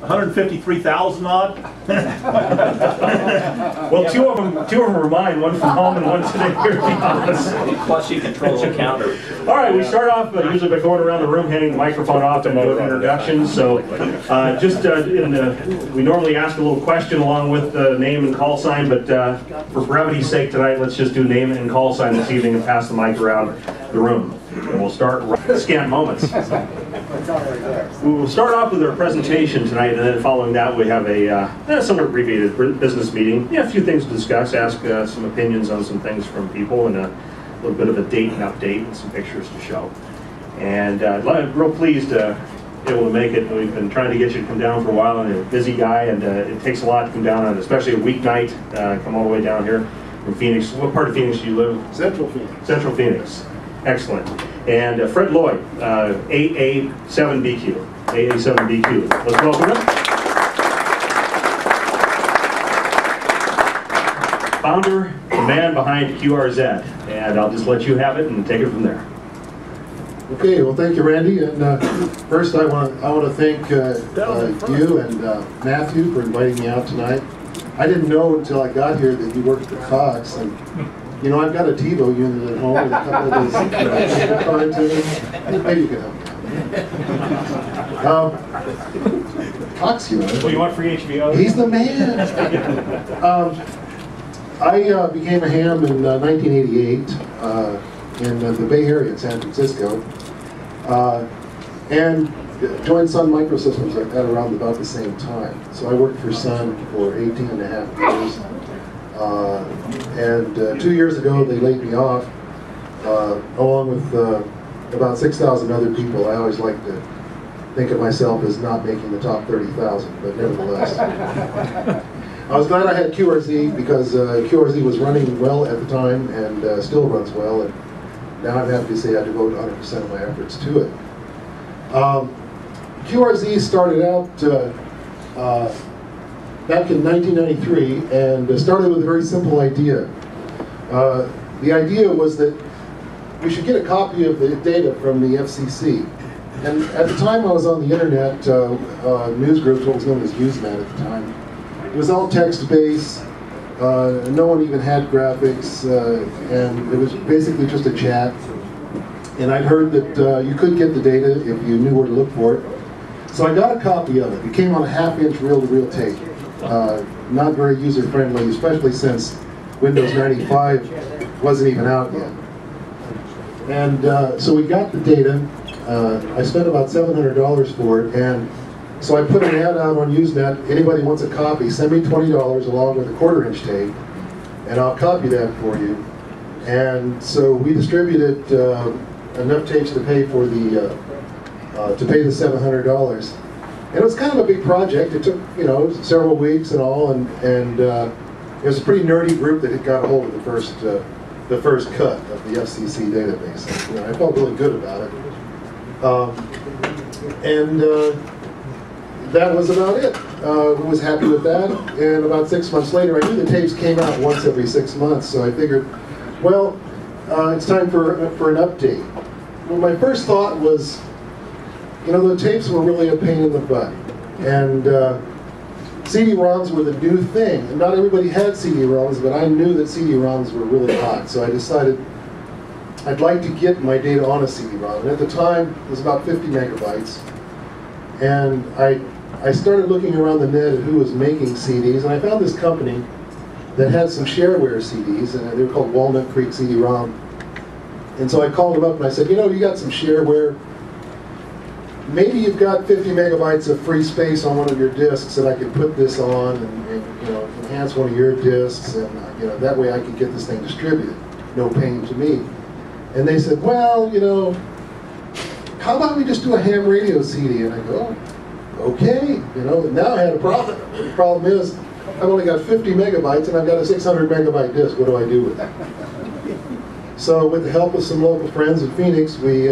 153,000 odd. Well, two of them are mine. One from home and one today here at the office. Plus, he controls the counter. All right, we start off usually by going around the room, handing the microphone off and doing introductions. So, we normally ask a little question along with the name and call sign, but for brevity's sake tonight, let's just do name and call sign this evening and pass the mic around the room. And we'll start scant moments. We'll start off with our presentation tonight, and then following that we have a somewhat abbreviated business meeting. Yeah, a few things to discuss, ask some opinions on some things from people, and a little bit of a date and update and some pictures to show. And real pleased to be able to make it. We've been trying to get you to come down for a while, and you're a busy guy, and it takes a lot to come down on, especially a weeknight, come all the way down here from Phoenix. What part of Phoenix do you live? Central Phoenix. Central Phoenix. Excellent. And Fred Lloyd, AA7BQ. AA7BQ. Let's welcome him. Founder, the man behind QRZ. And I'll just let you have it and take it from there. Okay, well, thank you, Randy. And first, I want to thank you and Matthew for inviting me out tonight. I didn't know until I got here that you worked for Cox. And you know, I've got a TiVo unit at home with a couple of these cards in it. Maybe you can help me out. Cox unit. Well, you want free HBO? He's the man. I became a ham in 1988 in the Bay Area in San Francisco, and joined Sun Microsystems at around about the same time. So I worked for Sun for 18 and a half years. And 2 years ago, they laid me off, along with about 6,000 other people. I always like to think of myself as not making the top 30,000, but nevertheless. I was glad I had QRZ because QRZ was running well at the time and still runs well. And now I'm happy to say I devote 100% of my efforts to it. QRZ started out back in 1993 and started with a very simple idea. The idea was that we should get a copy of the data from the FCC. And at the time I was on the internet, news groups, what was known as Usenet at the time. It was all text-based, no one even had graphics, and it was basically just a chat. And I'd heard that you could get the data if you knew where to look for it. So I got a copy of it. It came on a half-inch reel-to-reel tape. Not very user-friendly, especially since Windows 95 wasn't even out yet. And so we got the data. I spent about $700 for it, and so I put an ad out on Usenet. Anybody wants a copy, send me $20 along with a quarter-inch tape, and I'll copy that for you. And so we distributed enough tapes to pay for the the $700. And it was kind of a big project. It took, you know, several weeks and all, and it was a pretty nerdy group that had got a hold of the first cut of the FCC database. And, you know, I felt really good about it. That was about it. I was happy with that. And about 6 months later, I knew the tapes came out once every 6 months, so I figured, well, it's time for an update. Well, my first thought was, you know, the tapes were really a pain in the butt. And CD-ROMs were the new thing. And not everybody had CD-ROMs, but I knew that CD-ROMs were really hot. So I decided I'd like to get my data on a CD-ROM. And at the time, it was about 50 megabytes. And I started looking around the net at who was making CDs, and I found this company that had some shareware CDs, and they were called Walnut Creek CD-ROM. And so I called them up and I said, you know, you got some shareware. Maybe you've got 50 megabytes of free space on one of your disks that I could put this on and you know, enhance one of your disks, and you know, that way I could get this thing distributed. No pain to me. And they said, well, you know, how about we just do a ham radio CD? And I go, oh, okay. You know, now I had a problem. The problem is, I've only got 50 megabytes and I've got a 600 megabyte disk. What do I do with it? So with the help of some local friends in Phoenix, we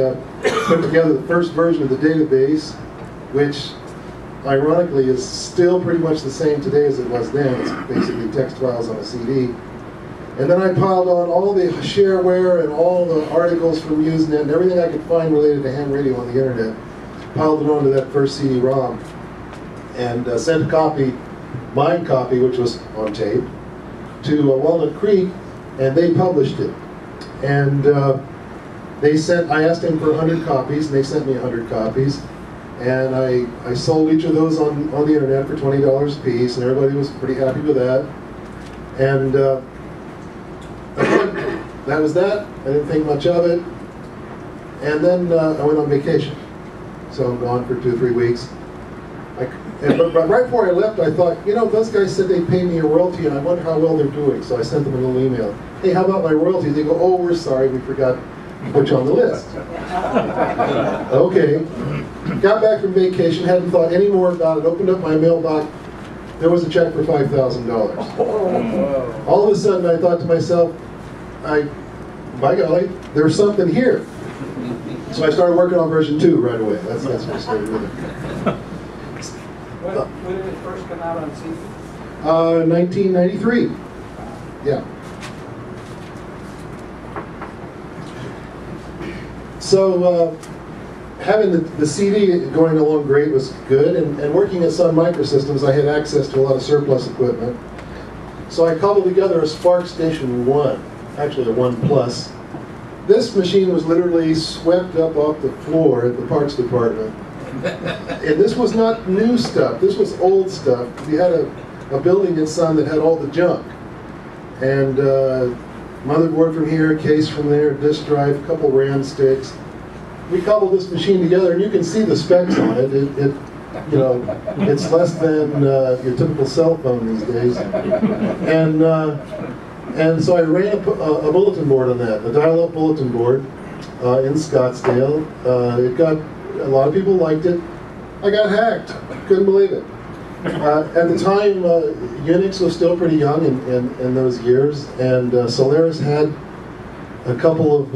put together the first version of the database, which ironically is still pretty much the same today as it was then. It's basically text files on a CD. And then I piled on all the shareware and all the articles from Usenet and everything I could find related to ham radio on the internet, piled it onto that first CD-ROM. and sent a copy, my copy, which was on tape, to Walnut Creek, and they published it. And I asked them for 100 copies, and they sent me 100 copies. And I sold each of those on the internet for $20 a piece, and everybody was pretty happy with that. And again, that was that. I didn't think much of it. And then I went on vacation. So I'm gone for 2 or 3 weeks. But right before I left, I thought, you know, those guys said they'd pay me a royalty, and I wonder how well they're doing. So I sent them a little email. Hey, how about my royalties? They go, oh, we're sorry, we forgot to put you on the list. Okay. Got back from vacation, hadn't thought any more about it, opened up my mailbox. There was a check for $5,000. All of a sudden, I thought to myself, by golly, there's something here. So I started working on version 2 right away. That's what I started with it. When did it first come out on CD? 1993. Yeah. So having the CD going along great was good, and working at Sun Microsystems, I had access to a lot of surplus equipment. So I cobbled together a Spark Station 1, actually a 1 Plus. This machine was literally swept up off the floor at the parts department. And this was not new stuff, this was old stuff. We had a building in Sun that had all the junk. And motherboard from here, case from there, disk drive, a couple RAM sticks. We cobbled this machine together, and you can see the specs on it. You know, it's less than your typical cell phone these days. And so I ran a bulletin board on that, a dial-up bulletin board in Scottsdale. A lot of people liked it. I got hacked. Couldn't believe it. At the time, Unix was still pretty young in those years, and Solaris had a couple of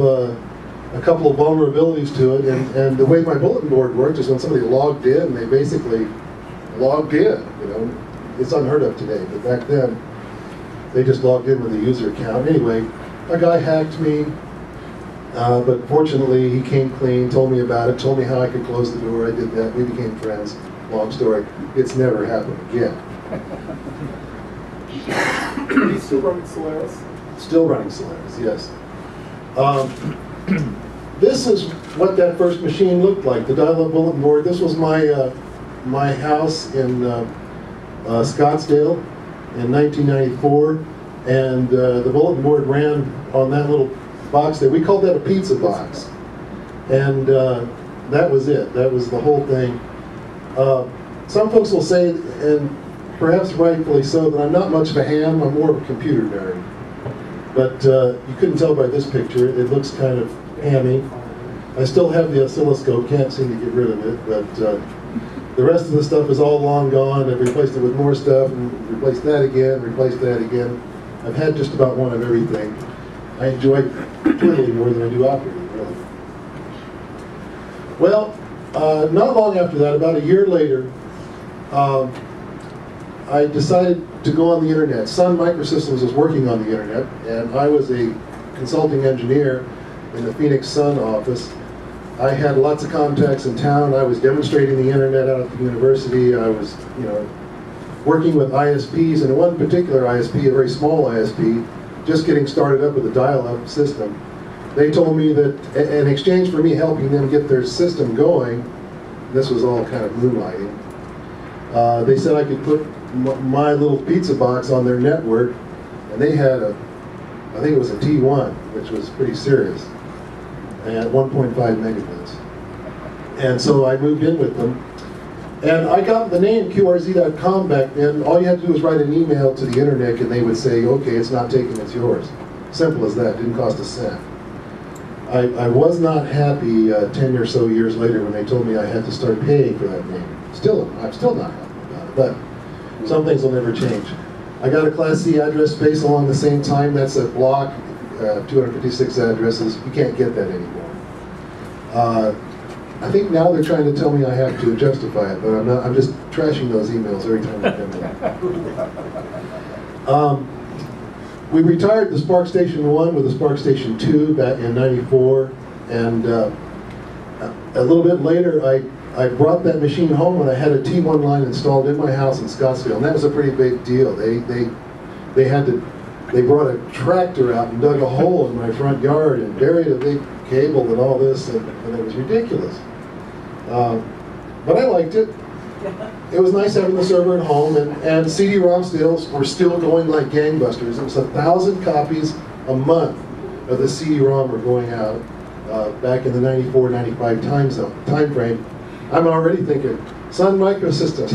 vulnerabilities to it. And the way my bulletin board worked is when somebody logged in, they basically logged in. You know, it's unheard of today, but back then, they just logged in with a user account. Anyway, a guy hacked me. But fortunately, he came clean, told me about it, told me how I could close the door. I did that. We became friends. Long story. It's never happened again. Are you still running Solaris? Still running Solaris, yes. This is what that first machine looked like, the dial-up bulletin board. This was my house in Scottsdale in 1994, and the bulletin board ran on that little box there. We called that a pizza box, and that was it. That was the whole thing. Some folks will say, and perhaps rightfully so, that I'm not much of a ham. I'm more of a computer nerd. But you couldn't tell by this picture. It looks kind of hammy. I still have the oscilloscope. Can't seem to get rid of it. But the rest of the stuff is all long gone. I've replaced it with more stuff, and replaced that again, replaced that again. I've had just about one of everything. I enjoy twiddling more than I do operating, really. Well, not long after that, about a year later, I decided to go on the internet. Sun Microsystems was working on the internet, and I was a consulting engineer in the Phoenix Sun office. I had lots of contacts in town. I was demonstrating the internet out at the university. I was, you know, working with ISPs, and one particular ISP, a very small ISP, just getting started up with a dial-up system. They told me that in exchange for me helping them get their system going, this was all kind of moonlighting, they said I could put my little pizza box on their network, and they had I think it was a T1, which was pretty serious, and 1.5 megabits. And so I moved in with them. And I got the name QRZ.com back then. All you had to do was write an email to the internet, and they would say, okay, it's not taken, it's yours. Simple as that, didn't cost a cent. I was not happy 10 or so years later when they told me I had to start paying for that name. I'm still not happy about it, but some things will never change. I got a Class C address space along the same time. That's a block, 256 addresses. You can't get that anymore. I think now they're trying to tell me I have to justify it, but I'm not. I'm just trashing those emails every time I come in. We retired the Spark Station 1 with the Spark Station 2 back in '94, and a little bit later I I brought that machine home and I had a T1 line installed in my house in Scottsdale, and that was a pretty big deal. They brought a tractor out and dug a hole in my front yard and buried a big cable and all this, and it was ridiculous. But I liked it. It was nice having the server at home, and CD-ROM sales were still going like gangbusters. It was 1,000 copies a month of the CD-ROM were going out back in the 94, 95 time frame. I'm already thinking, Sun Microsystems.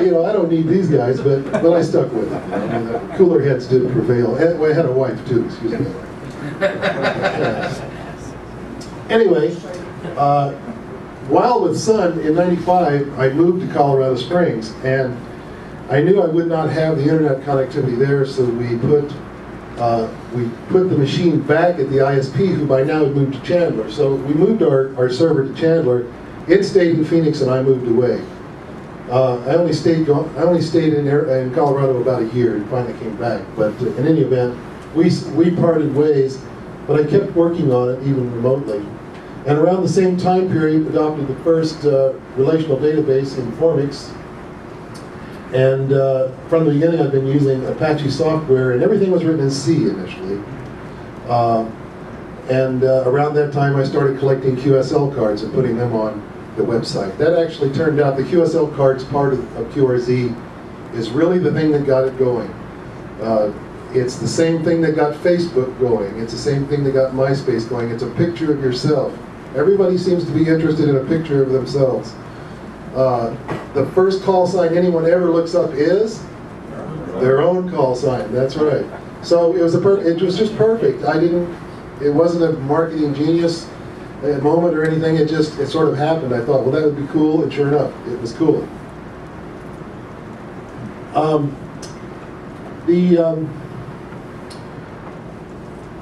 You know, I don't need these guys, but I stuck with it. I mean, the cooler heads did prevail. And I had a wife too, excuse me. Anyway, while with Sun in '95, I moved to Colorado Springs, and I knew I would not have the internet connectivity there, so we put the machine back at the ISP, who by now had moved to Chandler. So we moved our server to Chandler. It stayed in Phoenix, and I moved away. I only stayed in Colorado about a year and finally came back. But in any event, we parted ways, but I kept working on it even remotely. And around the same time period, adopted the first relational database in Formix. And from the beginning, I've been using Apache software, and everything was written in C initially. Around that time, I started collecting QSL cards and putting them on the website. That actually turned out the QSL cards part of QRZ is really the thing that got it going. It's the same thing that got Facebook going. It's the same thing that got MySpace going. It's a picture of yourself. Everybody seems to be interested in a picture of themselves. The first call sign anyone ever looks up is their own call sign. That's right. So it was just perfect. It wasn't a marketing genius moment or anything. It sort of happened. I thought, well, that would be cool, and sure enough, it was cool.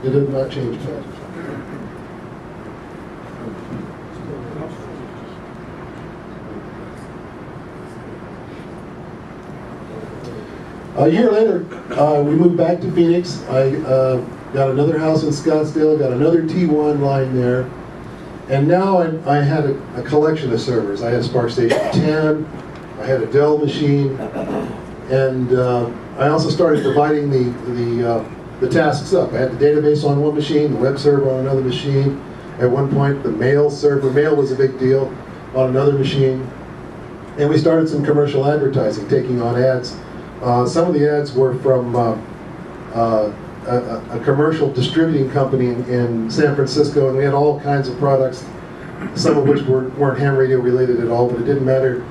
It did not change much. A year later, we moved back to Phoenix. I got another house in Scottsdale, got another T1 line there, and now I had a collection of servers. I had Spark Station 10, I had a Dell machine, and I also started dividing the tasks up. I had the database on one machine, the web server on another machine. At one point, the mail server, mail was a big deal, on another machine. And we started some commercial advertising, taking on ads. Some of the ads were from a commercial distributing company in San Francisco, and we had all kinds of products, some of which weren't ham radio related at all, but it didn't matter.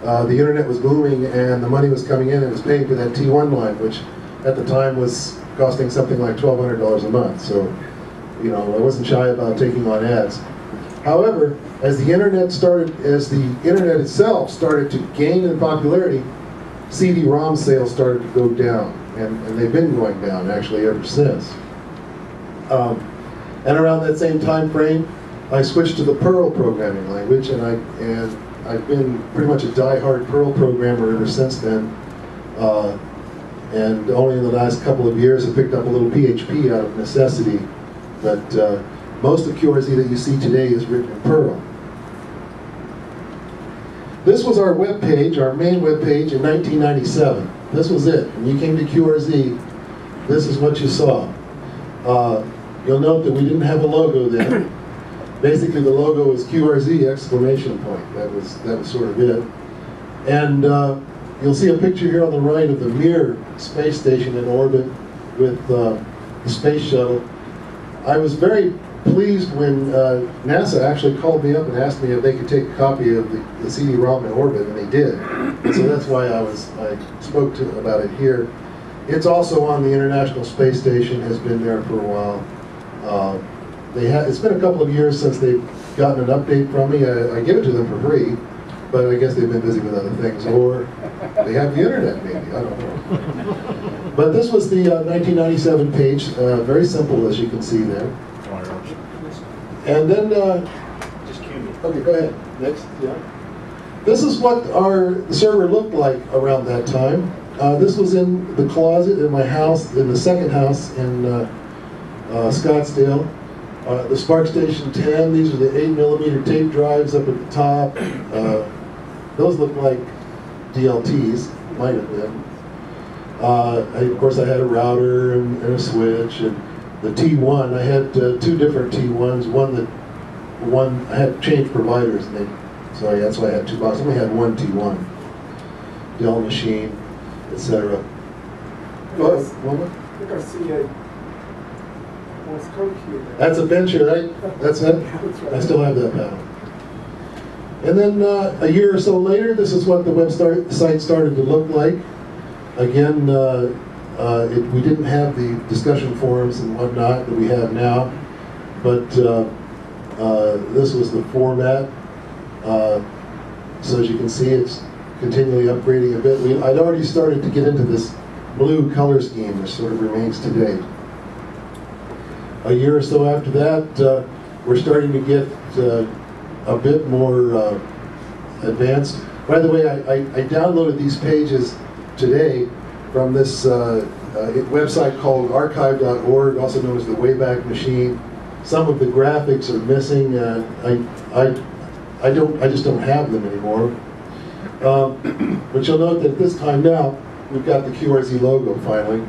The internet was booming, and the money was coming in, and it was paying for that T1 line, which at the time was costing something like $1,200 a month. So, you know, I wasn't shy about taking on ads. However, as the internet itself started to gain in popularity, CD-ROM sales started to go down, and they've been going down actually ever since. And around that same time frame, I switched to the Perl programming language, and I've been pretty much a die-hard Perl programmer ever since then. And only in the last couple of years I picked up a little PHP out of necessity, but most of QRZ that you see today is written in Perl. This was our web page, our main web page in 1997. This was it. When you came to QRZ, this is what you saw. You'll note that we didn't have a logo then. Basically, the logo was QRZ exclamation point. That was sort of it. And you'll see a picture here on the right of the Mir space station in orbit with the space shuttle. I was very pleased when NASA actually called me up and asked me if they could take a copy of the CD-ROM in orbit, and they did. And so that's why I spoke about it here. It's also on the International Space Station, has been there for a while. It's been a couple of years since they've gotten an update from me. I give it to them for free, but I guess they've been busy with other things, or they have the internet maybe, I don't know. But this was the 1997 page, very simple as you can see there. And then, okay, go ahead, next, yeah. This is what our server looked like around that time. This was in the closet in my house, in the second house in Scottsdale. The Spark Station 10, these are the 8mm tape drives up at the top. Those look like DLTs, might have been. Of course, I had a router and a switch, and the T1. I had two different T1s. One I had changed providers, and so that's why I had two boxes. I only had one T1, Dell machine, etc. Go ahead. I think I see a Morse code key there. That's a Venture, right? That's it? That's right. I still have that panel. And then a year or so later, this is what the website started to look like. Again, we didn't have the discussion forums and whatnot that we have now, but this was the format. So as you can see, it's continually upgrading a bit. I'd already started to get into this blue color scheme, which sort of remains today. A year or so after that, we're starting to get a bit more advanced. By the way, I downloaded these pages today from this website called archive.org, also known as the Wayback Machine. Some of the graphics are missing. I just don't have them anymore. But you'll note that at this time now, we've got the QRZ logo finally,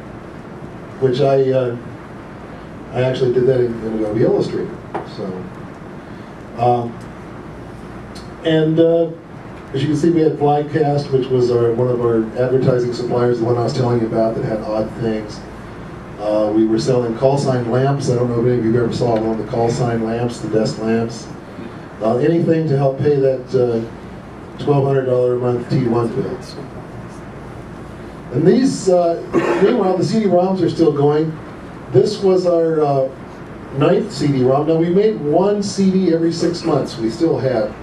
which I actually did that in Adobe Illustrator. So, as you can see, we had Flycast, which was one of our advertising suppliers, the one I was telling you about that had odd things. We were selling call sign lamps. I don't know if any of you ever saw one of the call sign lamps, the desk lamps. Anything to help pay that $1,200 a month T1 bill. And these, meanwhile, the CD-ROMs are still going. This was our 9th CD-ROM. Now, we made one CD every 6 months. We still have.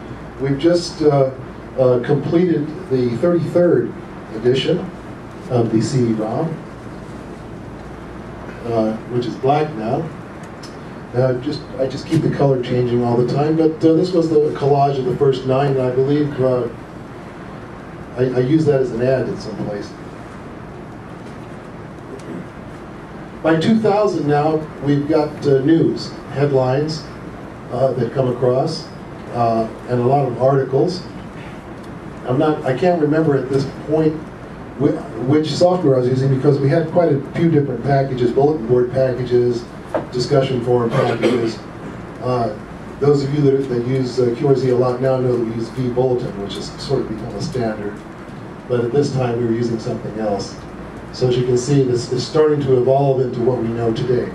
We've just completed the 33rd edition of the CD-ROM, which is black now. I just keep the color changing all the time, but this was the collage of the first 9, and I believe I used that as an ad in some place. By 2000 now, we've got news, headlines that come across, and a lot of articles. I can't remember at this point which software I was using, because we had quite a few different packages, bulletin board packages, discussion forum packages. Those of you that use QRZ a lot now know that we use vBulletin, which has sort of become a standard. But at this time, we were using something else. So as you can see, this is starting to evolve into what we know today.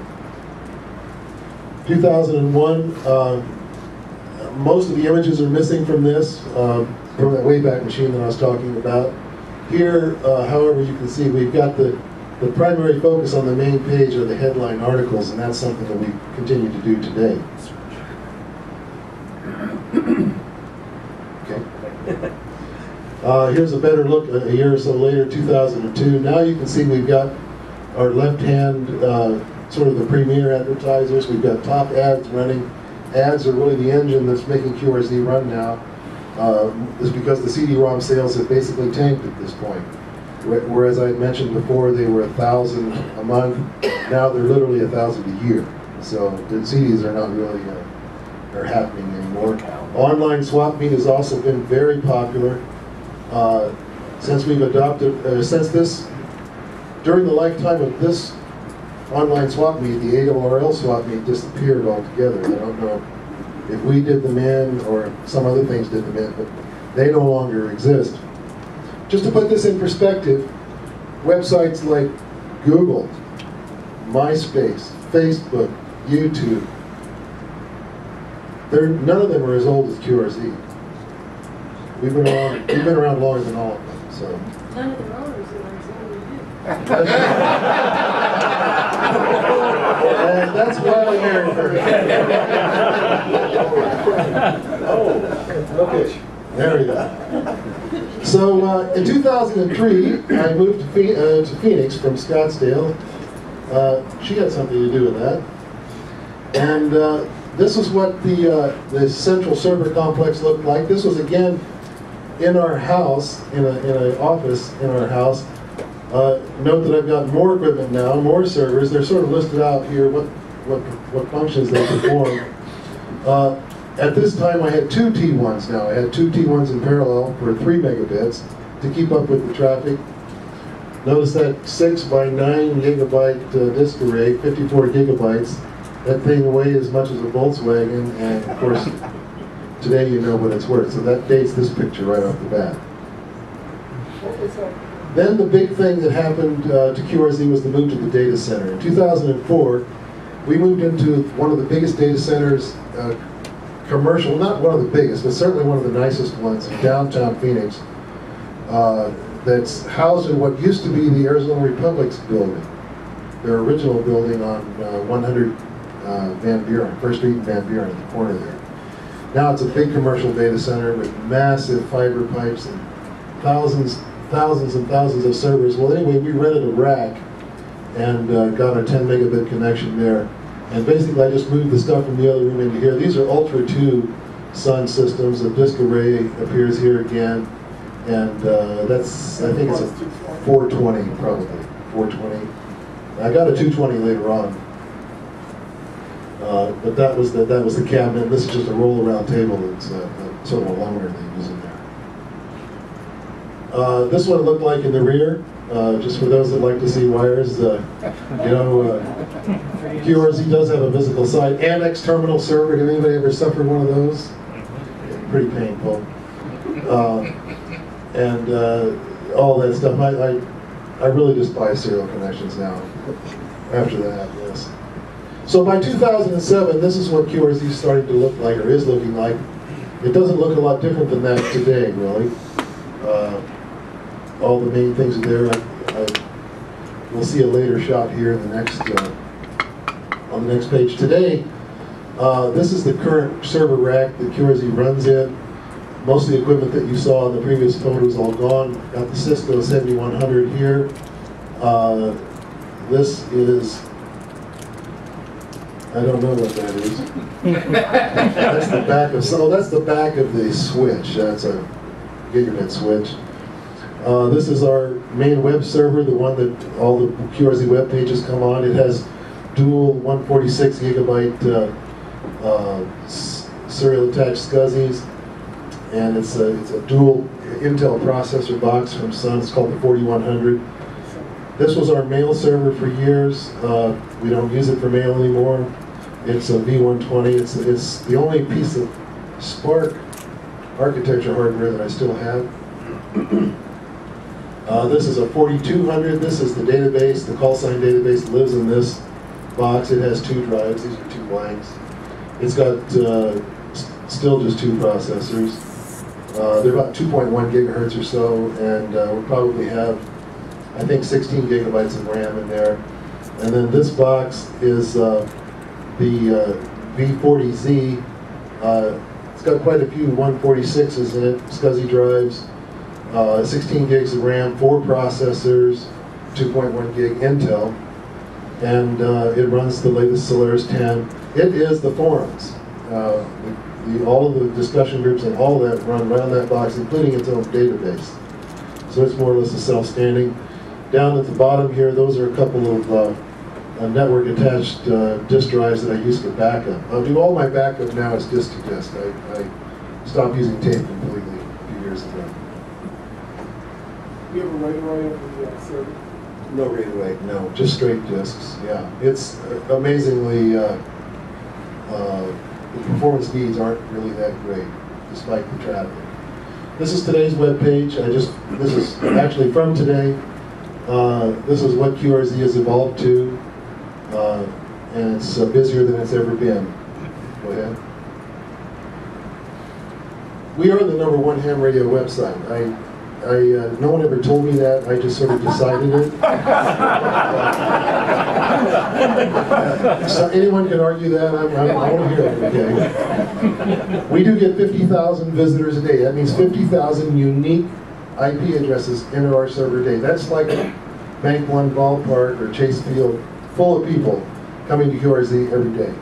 2001, most of the images are missing from this, from that Wayback Machine that I was talking about. Here, however, you can see we've got the primary focus on the main page are the headline articles, and that's something that we continue to do today. Okay. Here's a better look a year or so later, 2002. Now you can see we've got our left-hand sort of the premier advertisers. We've got top ads running. Ads are really the engine that's making QRZ run now. Is because the CD-ROM sales have basically tanked at this point. Whereas I had mentioned before, they were 1,000 a month. Now they're literally 1,000 a year. So the CDs are not really are happening anymore. Online swap meet has also been very popular. Since we've adopted, during the lifetime of this online swap meet, the AORL swap meet disappeared altogether. I don't know if we did them in or some other things did them in, but they no longer exist. Just to put this in perspective, websites like Google, MySpace, Facebook, YouTube, none of them are as old as QRZ. We've been around longer than all of them. So. None of the rollers are as old as you. And that's why I'm married her. Oh, okay. There we go. So in 2003, I moved to Phoenix from Scottsdale. She had something to do with that. And this is what the central server complex looked like. This was, again, in our house, in an office in our house. Note that I've got more equipment now, more servers. They're sort of listed out here. what functions they perform. At this time, I had two T1s now. I had two T1s in parallel for 3 megabits to keep up with the traffic. Notice that 6 by 9 gigabyte disk array, 54 gigabytes. That thing weighed as much as a Volkswagen, and of course, today you know what it's worth. So that dates this picture right off the bat. Then the big thing that happened to QRZ was the move to the data center. In 2004, we moved into one of the biggest data centers, commercial, not one of the biggest, but certainly one of the nicest ones in downtown Phoenix, that's housed in what used to be the Arizona Republic's building, their original building on 100 Van Buren, First Street and Van Buren at the corner there. Now it's a big commercial data center with massive fiber pipes and thousands and thousands of servers. Well, anyway, we rented a rack and got a 10 megabit connection there. And basically, I just moved the stuff from the other room into here. These are Ultra 2 Sun systems. The disk array appears here again. And that's, I think it's a 420, probably. 420. I got a 220 later on. But that was the cabinet. This is just a roll-around table. It's sort of a loaner they use in there. This is what it looked like in the rear. Just for those that like to see wires, QRZ does have a physical site. Annex terminal server. Did anybody ever suffer one of those? Pretty painful. And all that stuff. I really despise serial connections now. After that, yes. So by 2007, this is what QRZ started to look like, or is looking like. It doesn't look a lot different than that today, really. All the main things are there. We'll see a later shot here in the next on the next page. Today, this is the current server rack that QRZ runs in. Most of the equipment that you saw in the previous photos is all gone. Got the Cisco 7100 here. This is, I don't know what that is. That's the back of, so that's the back of the switch. That's a gigabit switch. This is our main web server, the one that all the QRZ web pages come on. It has dual 146 gigabyte serial attached SCSIs, and it's a dual Intel processor box from Sun. It's called the 4100. This was our mail server for years. We don't use it for mail anymore. It's a V120. It's the only piece of Spark architecture hardware that I still have. This is a 4200. This is the database. The call sign database lives in this box. It has 2 drives. These are 2 blanks. It's got still just 2 processors. They're about 2.1 gigahertz or so, and we'll probably have, I think, 16 gigabytes of RAM in there. And then this box is the V40Z. It's got quite a few 146s in it, SCSI drives, 16 gigs of RAM, 4 processors, 2.1 gig Intel, and it runs the latest Solaris 10. It is the forums. All of the discussion groups and all that run around that box, including its own database. So it's more or less a self-standing. Down at the bottom here, those are a couple of network-attached disk drives that I use for backup. I'll do all my backup now as disk to disk. I stopped using tape completely a few years ago. You have a write-away of the server? No write-away, no, just straight disks. Yeah, it's amazingly. The performance needs aren't really that great, despite the traffic. This is today's web page. This is actually from today. This is what QRZ has evolved to, and it's busier than it's ever been. Go ahead. We are the #1 ham radio website. No one ever told me that. I just sort of decided it. So anyone can argue that. I want to hear it. Okay. We do get 50,000 visitors a day. That means 50,000 unique IP addresses enter our server a day. That's like Bank One Ballpark or Chase Field, full of people coming to QRZ every day.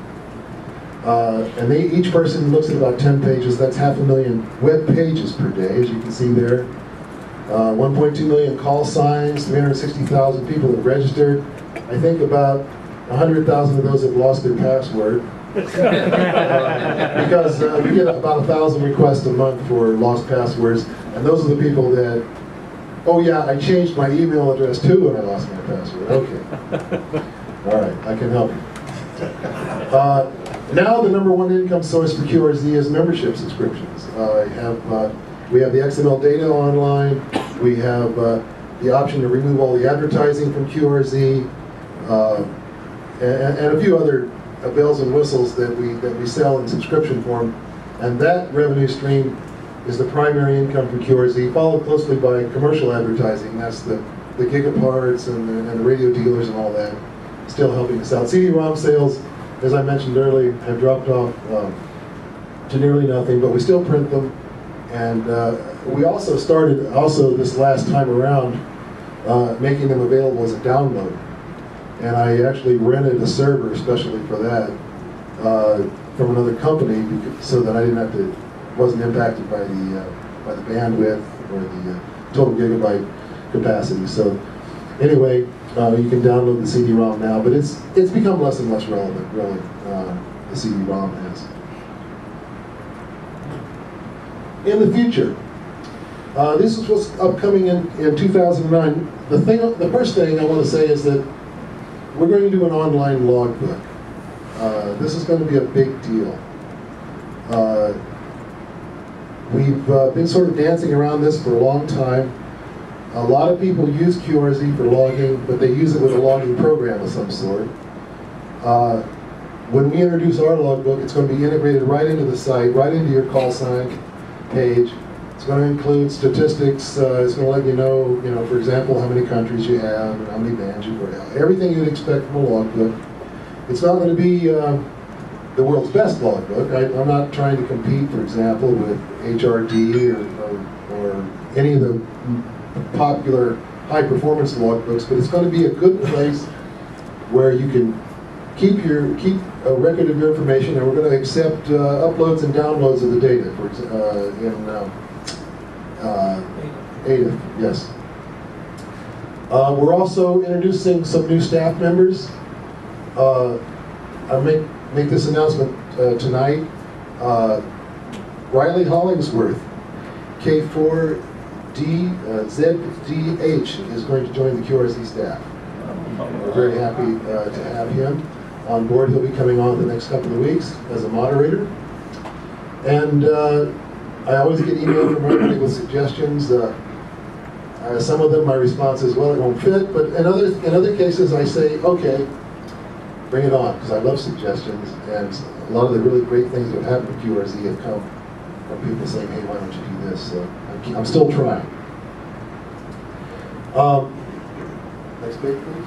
And each person looks at about 10 pages. That's 500,000 web pages per day, as you can see there. 1.2 million call signs, 360,000 people have registered. I think about 100,000 of those have lost their password. Because we get about 1,000 requests a month for lost passwords, and those are the people that, oh yeah, I changed my email address too when I lost my password. Okay. All right, I can help you. Now the #1 income source for QRZ is membership subscriptions. We have the XML data online. We have the option to remove all the advertising from QRZ, and a few other bells and whistles that we sell in subscription form. And that revenue stream is the primary income for QRZ, followed closely by commercial advertising. That's the gigaparts and the radio dealers and all that, still helping us out. CD-ROM sales, as I mentioned earlier, have dropped off to nearly nothing, but we still print them. And we also started, this last time around, making them available as a download. And I actually rented a server especially for that from another company, so that I didn't have to, wasn't impacted by the bandwidth or the total gigabyte capacity. So anyway, you can download the CD-ROM now, but it's become less and less relevant, really. The CD-ROM has. In the future, this is what's upcoming in 2009. The first thing I want to say is that we're going to do an online logbook. This is going to be a big deal. We've been sort of dancing around this for a long time. A lot of people use QRZ for logging, but they use it with a logging program of some sort. When we introduce our logbook, it's going to be integrated right into the site, right into your call sign page. It's going to include statistics. It's going to let you know, for example, how many countries you have and how many bands you've got. Everything you'd expect from a logbook. It's not going to be the world's best logbook. I'm not trying to compete, for example, with HRD or any of the popular high-performance logbooks, but it's going to be a good place where you can keep a record of your information, and we're going to accept uploads and downloads of the data. For in ADA, yes. We're also introducing some new staff members. I'll make this announcement tonight. Riley Hollingsworth, K4ZDH, is going to join the QRZ staff. We're very happy to have him on board. He'll be coming on the next couple of weeks as a moderator. And I always get email from everybody with suggestions. Some of them my response is, well, it won't fit, but in other cases I say, okay, bring it on, because I love suggestions, and a lot of the really great things that have happened with QRZ have come from people saying, hey, why don't you do this? So I'm still trying. Next page, please.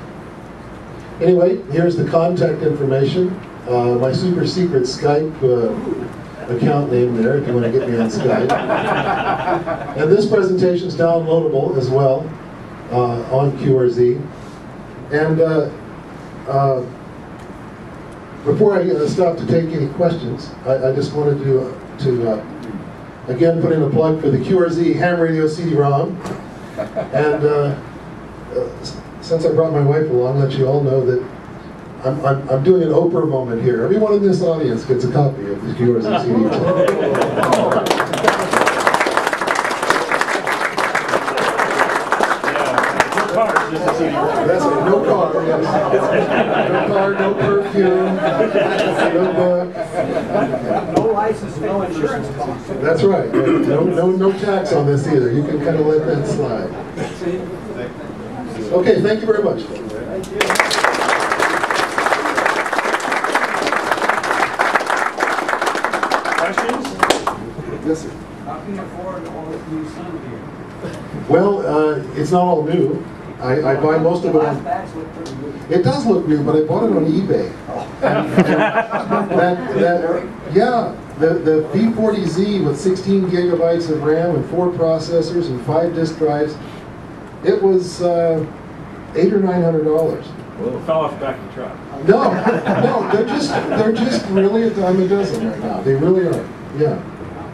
Anyway, here's the contact information. My super secret Skype account name there, if you want to get me on Skype. And this presentation is downloadable as well on QRZ. And before I stop to take any questions, I just wanted to again put in a plug for the QRZ ham radio CD-ROM. And since I brought my wife along, let you all know that I'm doing an Oprah moment here. Everyone in this audience gets a copy of the QRZ CD-ROM. That's it, no car, yes. No car, no perfume, no book. No license, no insurance costs. That's right. No tax on this either. You can kind of let that slide. Okay, thank you very much. Thank you. Questions? Yes, sir. How can you afford all this new sun here? Well, it's not all new. I buy most of it on... Bags look pretty good. It does look new, but I bought it on eBay. The V40Z with 16 gigabytes of RAM and 4 processors and 5 disk drives, it was $800 or $900. Well, it fell off the back of the truck. No, they're just really a dime a dozen right now. They really are. Yeah,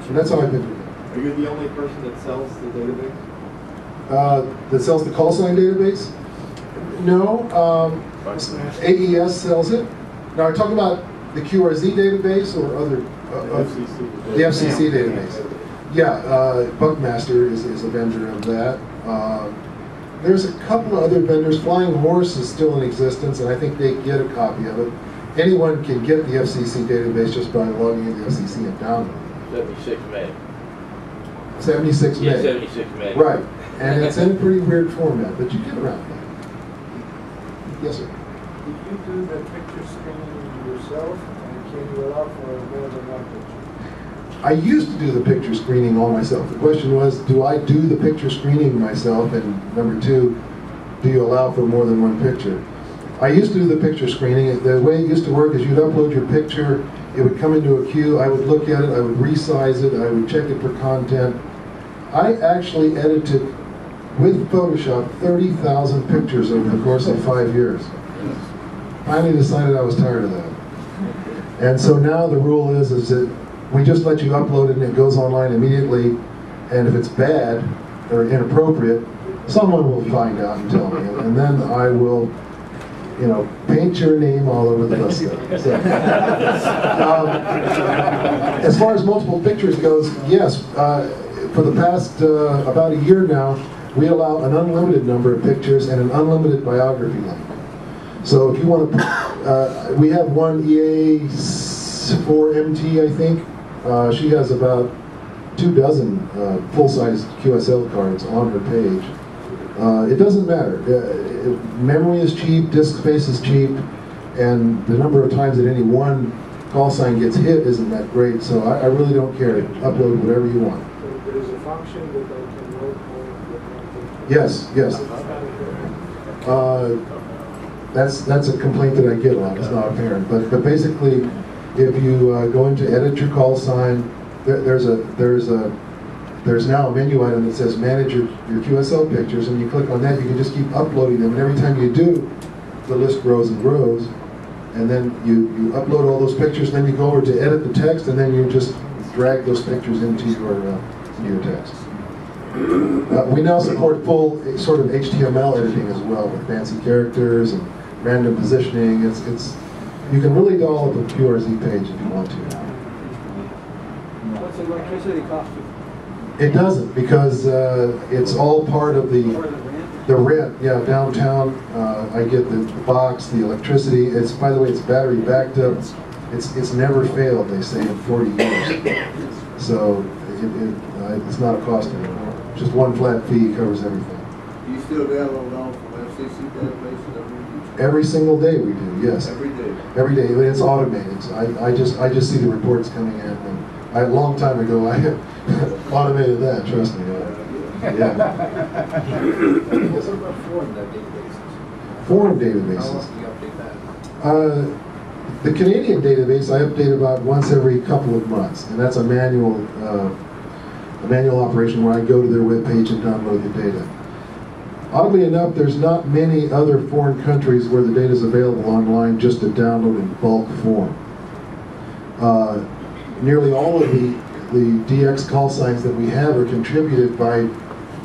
and that's how I've been doing it. Are you the only person that sells the database? That sells the call sign database? No, AES sells it. Now, are you talking about the QRZ database or other? The FCC database. Yeah, Buckmaster is a vendor of that. There's a couple of other vendors. Flying Horse is still in existence, and I think they get a copy of it. Anyone can get the FCC database just by logging into the FCC and downloading it. 76 meg. 76 meg. Yeah, 76 meg. Right, and it's in a pretty weird format, but you get around that. Yes, sir. Did you do the picture screening yourself, and can you allow for more than one picture? I used to do the picture screening all myself. The question was, do I do the picture screening myself? And number two, do you allow for more than one picture? I used to do the picture screening. The way it used to work is you'd upload your picture, it would come into a queue, I would look at it, I would resize it, I would check it for content. I actually edited, with Photoshop, 30,000 pictures over the course of 5 years. Finally decided I was tired of that. And so now the rule is that we just let you upload it and it goes online immediately, and if it's bad or inappropriate, someone will find out and tell me, and then I will, you know, paint your name all over the list. So, as far as multiple pictures goes, yes, for the past about a year now, we allow an unlimited number of pictures and an unlimited biography link. So if you want to, we have one EA4MT, I think. She has about 24 full-size QSL cards on her page. It doesn't matter. Memory is cheap, disk space is cheap, and the number of times that any one call sign gets hit isn't that great, so I really don't care. Upload whatever you want. So there is a function that I can load more than one picture? Yes, yes. That's a complaint that I get a lot. It's not apparent, but basically, if you go into edit your call sign, there's now a menu item that says manage your QSL pictures, and you click on that, you can just keep uploading them, and every time you do, the list grows and grows, and then you upload all those pictures, then you go over to edit the text, and then you just drag those pictures into your text. We now support full sort of HTML editing as well, with fancy characters and random positioning. It's you can really doll up a QRZ page if you want to now. What's the electricity cost you? It doesn't, because it's all part of the rent. Yeah, downtown. I get the box, the electricity. It's, by the way, it's battery backed up. It's never failed, they say, in 40 years. So it's not a cost anymore. Just one flat fee covers everything. Do you still download from FCC databases every week? Every single day we do, yes. Every day? Every day. It's automated. So I just see the reports coming in. And a long time ago, I automated that, trust me. Yeah. What about foreign databases? Foreign How databases. often do you update that? The Canadian database I update about once every couple of months, and that's a manual operation where I go to their webpage and download the data. Oddly enough, there's not many other foreign countries where the data is available online just to download in bulk form. Nearly all of the DX call signs that we have are contributed by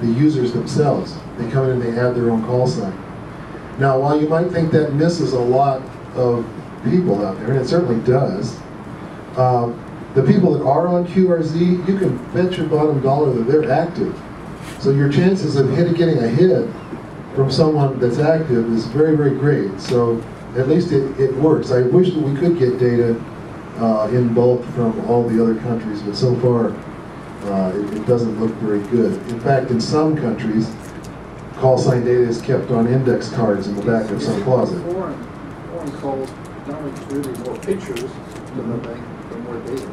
the users themselves. They come in and they add their own call sign. Now, while you might think that misses a lot of people out there, and it certainly does, the people that are on QRZ, you can bet your bottom dollar that they're active. So your chances of getting a hit from someone that's active is very, very great. So at least it works. I wish that we could get data in bulk from all the other countries, but so far it doesn't look very good. In fact, in some countries, call sign data is kept on index cards in the back of some closet. Foreign calls not only contribute more pictures, but more data.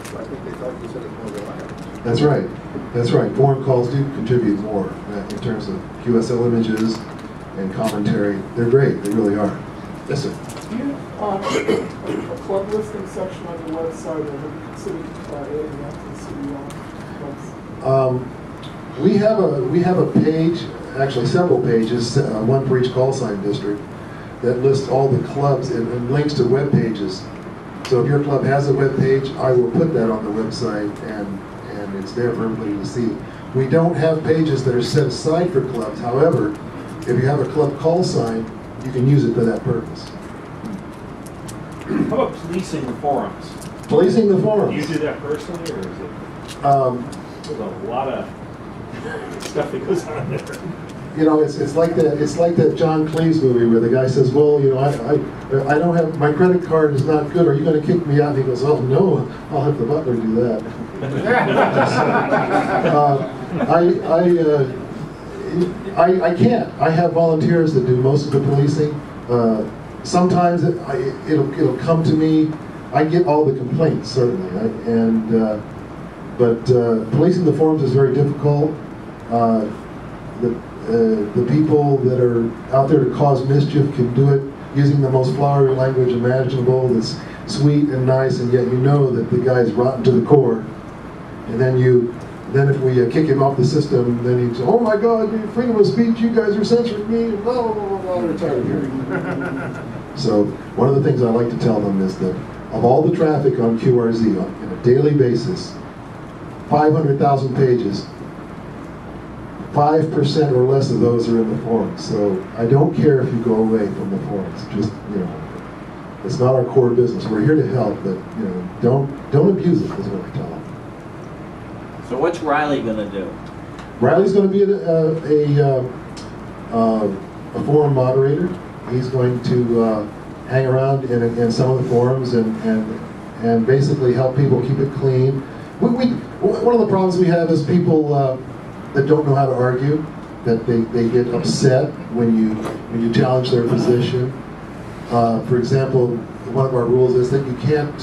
So I think they thought you said it's more reliable. That's right. That's right. Foreign calls do contribute more in terms of QSL images and commentary. They're great. They really are. Yes, sir. Do you have a club listing section on your website, or have you considered adding that to the city law? We have a page, actually several pages, one for each call sign district, that lists all the clubs and links to web pages. So if your club has a web page, I will put that on the website, and it's there for everybody to see. We don't have pages that are set aside for clubs. However, if you have a club call sign, you can use it for that purpose. How about policing the forums? Policing the Do forums. you do that personally, or is it? There's a lot of stuff that goes on there. You know, it's like that John Cleese movie where the guy says, "Well, you know, I don't have, my credit card is not good. Are you going to kick me out?" And he goes, "Oh no, I'll have the butler do that." I can't. I have volunteers that do most of the policing. Sometimes it'll come to me. I get all the complaints, certainly, but policing the forums is very difficult. The people that are out there to cause mischief can do it using the most flowery language imaginable, that's sweet and nice, and yet you know that the guy's rotten to the core. And then if we kick him off the system, then he's, "Oh my God, freedom of speech, you guys are censoring me," and blah, blah, blah, blah, we're tired of hearing. So one of the things I like to tell them is that of all the traffic on QRZ on a daily basis, 500,000 pages, 5% or less of those are in the forums. So I don't care if you go away from the forums. Just, you know, it's not our core business. We're here to help, but you know, don't abuse it, is what I tell them. So what's Riley going to do? Riley's going to be a forum moderator. He's going to hang around in some of the forums and basically help people keep it clean. One of the problems we have is people that don't know how to argue, that they get upset when you challenge their position. For example, one of our rules is that you can't,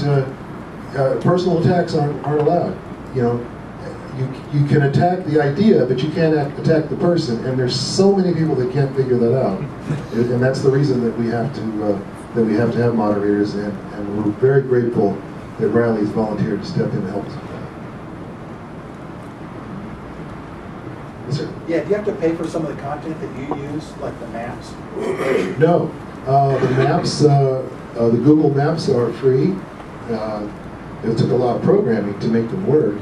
personal attacks aren't allowed. You know, you can attack the idea, but you can't attack the person, and there's so many people that can't figure that out. And that's the reason that we have to have moderators, and we're very grateful that Riley's volunteered to step in and help us with that. Yes, sir. Yeah, do you have to pay for some of the content that you use, like the maps? No. The maps, the Google Maps are free. It took a lot of programming to make them work,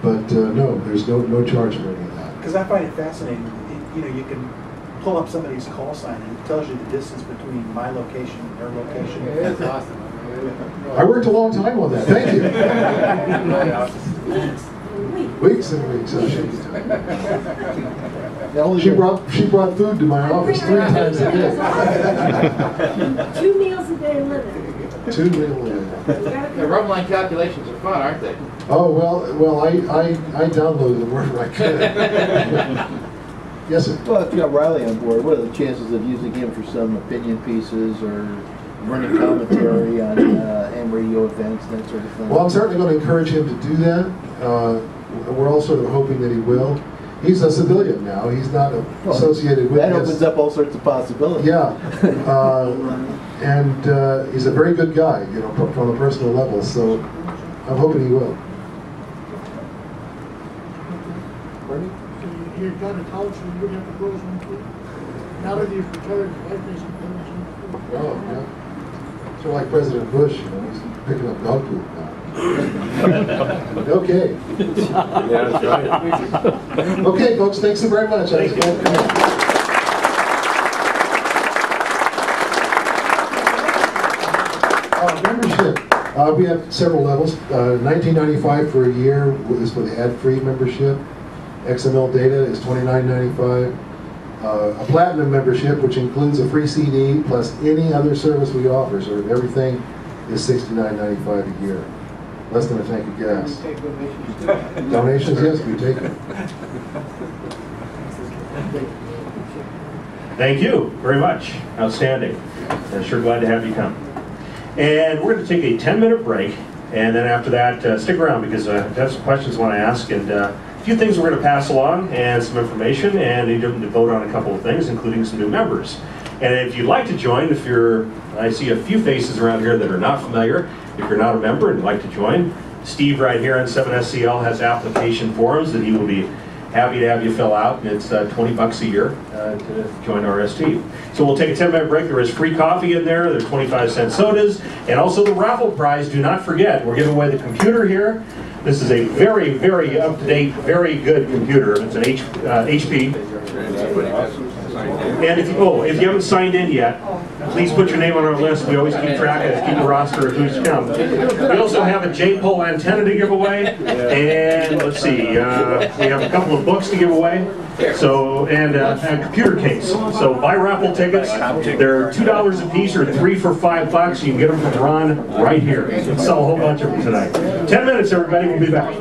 but no, there's no charge for any of that. Because I find it fascinating. You know, you can pull up somebody's call sign and it tells you the distance between my location and their location. That's awesome. I worked a long time on that. Thank you. Weeks and weeks. She brought food to my office 3 times a day. 2 meals a day living. 2 meals a day. The rub line calculations are fun, aren't they? Oh well, I downloaded them wherever I could. Yes, sir. Well, if you got Riley on board, what are the chances of using him for some opinion pieces or running commentary on ham radio events, that sort of thing? Well, I'm certainly going to encourage him to do that. We're all sort of hoping that he will. He's a civilian now. He's not associated with that. Opens up all sorts of possibilities. Yeah, and he's a very good guy, you know, from a personal level. So I'm hoping he will. Pardon? You've gone to college, so you wouldn't have to close one too. Now that you've retired, your wife doesn't close one too. Oh, yeah. Sort of like President Bush, you know, he's picking up dog poop now. Okay. Yeah, that's right. Okay, folks, thanks so very much. Thank you. Membership. We have several levels. $19.95 for a year is for the ad-free membership. XML data is $29.95. A platinum membership, which includes a free CD plus any other service we offer, so everything is $69.95 a year. Less than a tank of gas. We take donations too. Donations, yes, we take them. Thank you very much. Outstanding. I'm sure glad to have you come. And we're going to take a 10-minute break, and then after that, stick around because I have some questions I want to ask, and a few things we're going to pass along, and some information, and need to vote on a couple of things, including some new members. And if you'd like to join, I see a few faces around here that are not familiar. If you're not a member and would like to join, Steve right here on 7SCL has application forms that he will be happy to have you fill out, and it's $20 a year to join RST. So we'll take a 10-minute break. There is free coffee in there. There's 25-cent sodas, and also the raffle prize. Do not forget, we're giving away the computer here. This is a very, very up-to-date, very good computer. It's an HP. And if you haven't signed in yet, please put your name on our list. We always keep track of, keep a roster of who's come. We also have a J-pole antenna to give away, and let's see, we have a couple of books to give away. So, and a computer case. So buy raffle tickets. They're $2 a piece or 3 for $5. You can get them from Ron right here. We'll sell a whole bunch of them tonight. 10 minutes, everybody. We'll be back.